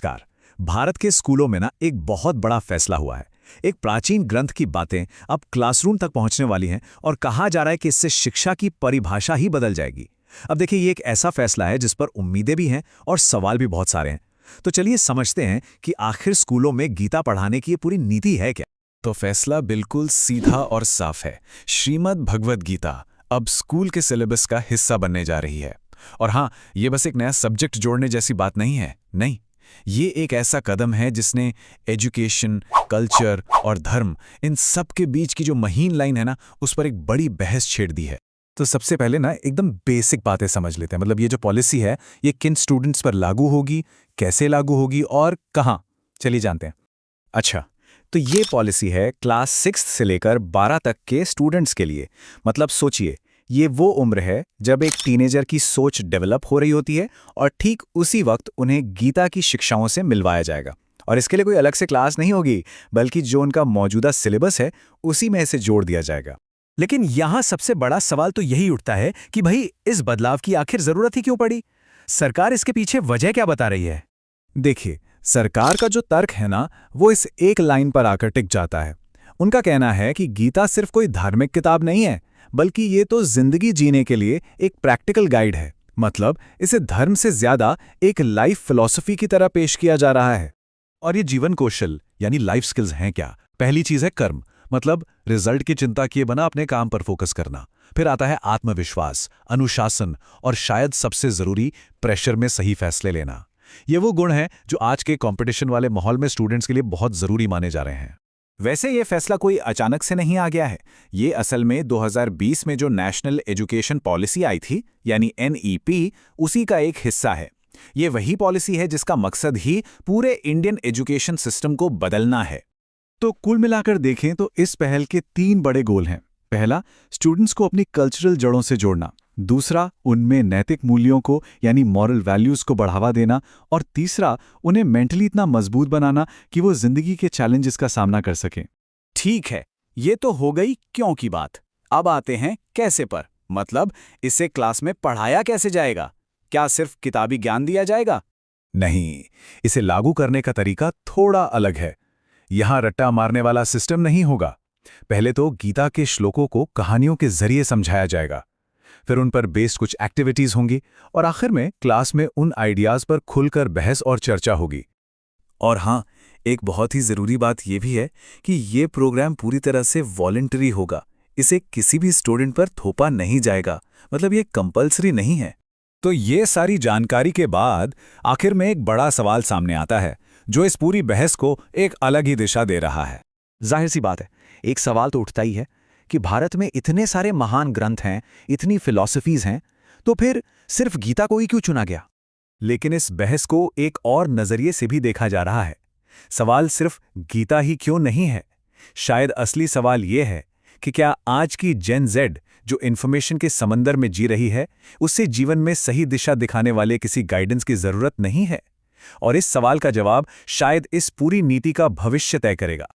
नमस्कार। भारत के स्कूलों में एक बहुत बड़ा फैसला हुआ है। एक प्राचीन ग्रंथ की बातें अब क्लासरूम तक पहुंचने वाली हैं और कहा जा रहा है कि इससे शिक्षा की परिभाषा ही बदल जाएगी। अब देखिए, ये एक ऐसा फैसला है जिस पर उम्मीदें भी हैं और सवाल भी बहुत सारे हैं। तो चलिए समझते हैं कि आखिर स्कूलों में गीता पढ़ाने की ये पूरी नीति है क्या। तो फैसला बिल्कुल सीधा और साफ है। श्रीमद् भगवद गीता अब स्कूल के सिलेबस का हिस्सा बनने जा रही है। और हाँ, ये बस एक नया सब्जेक्ट जोड़ने जैसी बात नहीं है। नहीं, ये एक ऐसा कदम है जिसने एजुकेशन, कल्चर और धर्म, इन सब के बीच की जो महीन लाइन है ना, उस पर एक बड़ी बहस छेड़ दी है। तो सबसे पहले एकदम बेसिक बातें समझ लेते हैं। मतलब ये जो पॉलिसी है, ये किन स्टूडेंट्स पर लागू होगी, कैसे लागू होगी और कहाँ, चलिए जानते हैं। अच्छा, तो ये पॉलिसी है क्लास 6 से लेकर 12 तक के स्टूडेंट्स के लिए। मतलब सोचिए, ये वो उम्र है जब एक टीनेजर की सोच डेवलप हो रही होती है और ठीक उसी वक्त उन्हें गीता की शिक्षाओं से मिलवाया जाएगा। और इसके लिए कोई अलग से क्लास नहीं होगी, बल्कि जो उनका मौजूदा सिलेबस है उसी में इसे जोड़ दिया जाएगा। लेकिन यहाँ सबसे बड़ा सवाल तो यही उठता है कि भाई, इस बदलाव की आखिर जरूरत ही क्यों पड़ी? सरकार इसके पीछे वजह क्या बता रही है? देखिए, सरकार का जो तर्क है ना, वो इस एक लाइन पर आकर टिक जाता है। उनका कहना है कि गीता सिर्फ कोई धार्मिक किताब नहीं है, बल्कि ये तो जिंदगी जीने के लिए एक प्रैक्टिकल गाइड है। मतलब इसे धर्म से ज्यादा एक लाइफ फिलॉसफी की तरह पेश किया जा रहा है। और ये जीवन कौशल यानी लाइफ स्किल्स हैं क्या? पहली चीज है कर्म, मतलब रिजल्ट की चिंता किए बिना अपने काम पर फोकस करना। फिर आता है आत्मविश्वास, अनुशासन और शायद सबसे जरूरी, प्रेशर में सही फैसले लेना। ये वो गुण हैं जो आज के कंपटीशन वाले माहौल में स्टूडेंट्स के लिए बहुत जरूरी माने जा रहे हैं। वैसे ये फैसला कोई अचानक से नहीं आ गया है। ये असल में 2020 में जो नेशनल एजुकेशन पॉलिसी आई थी, यानी NEP, उसी का एक हिस्सा है। ये वही पॉलिसी है जिसका मकसद ही पूरे इंडियन एजुकेशन सिस्टम को बदलना है। तो कुल मिलाकर देखें तो इस पहल के 3 बड़े गोल हैं। पहला, स्टूडेंट्स को अपनी कल्चरल जड़ों से जोड़ना। दूसरा, उनमें नैतिक मूल्यों को यानी मॉरल वैल्यूज को बढ़ावा देना। और तीसरा, उन्हें मेंटली इतना मजबूत बनाना कि वो जिंदगी के चैलेंजेस का सामना कर सकें। ठीक है, ये तो हो गई क्यों की बात। अब आते हैं कैसे पर। मतलब इसे क्लास में पढ़ाया कैसे जाएगा? क्या सिर्फ किताबी ज्ञान दिया जाएगा? नहीं, इसे लागू करने का तरीका थोड़ा अलग है। यहां रट्टा मारने वाला सिस्टम नहीं होगा। पहले तो गीता के श्लोकों को कहानियों के जरिए समझाया जाएगा, फिर उन पर बेस्ड कुछ एक्टिविटीज होंगी और आखिर में क्लास में उन आइडियाज पर खुलकर बहस और चर्चा होगी। और हाँ, एक बहुत ही जरूरी बात यह भी है कि ये प्रोग्राम पूरी तरह से वॉलंटरी होगा। इसे किसी भी स्टूडेंट पर थोपा नहीं जाएगा। मतलब ये कंपल्सरी नहीं है। तो ये सारी जानकारी के बाद आखिर में एक बड़ा सवाल सामने आता है, जो इस पूरी बहस को एक अलग ही दिशा दे रहा है। जाहिर सी बात है, एक सवाल तो उठता ही है कि भारत में इतने सारे महान ग्रंथ हैं, इतनी फिलॉसफीज हैं, तो फिर सिर्फ गीता को ही क्यों चुना गया? लेकिन इस बहस को एक और नजरिए से भी देखा जा रहा है। सवाल सिर्फ गीता ही क्यों नहीं है। शायद असली सवाल यह है कि क्या आज की जेन जेड, जो इन्फॉर्मेशन के समंदर में जी रही है, उससे जीवन में सही दिशा दिखाने वाले किसी गाइडेंस की जरूरत नहीं है? और इस सवाल का जवाब शायद इस पूरी नीति का भविष्य तय करेगा।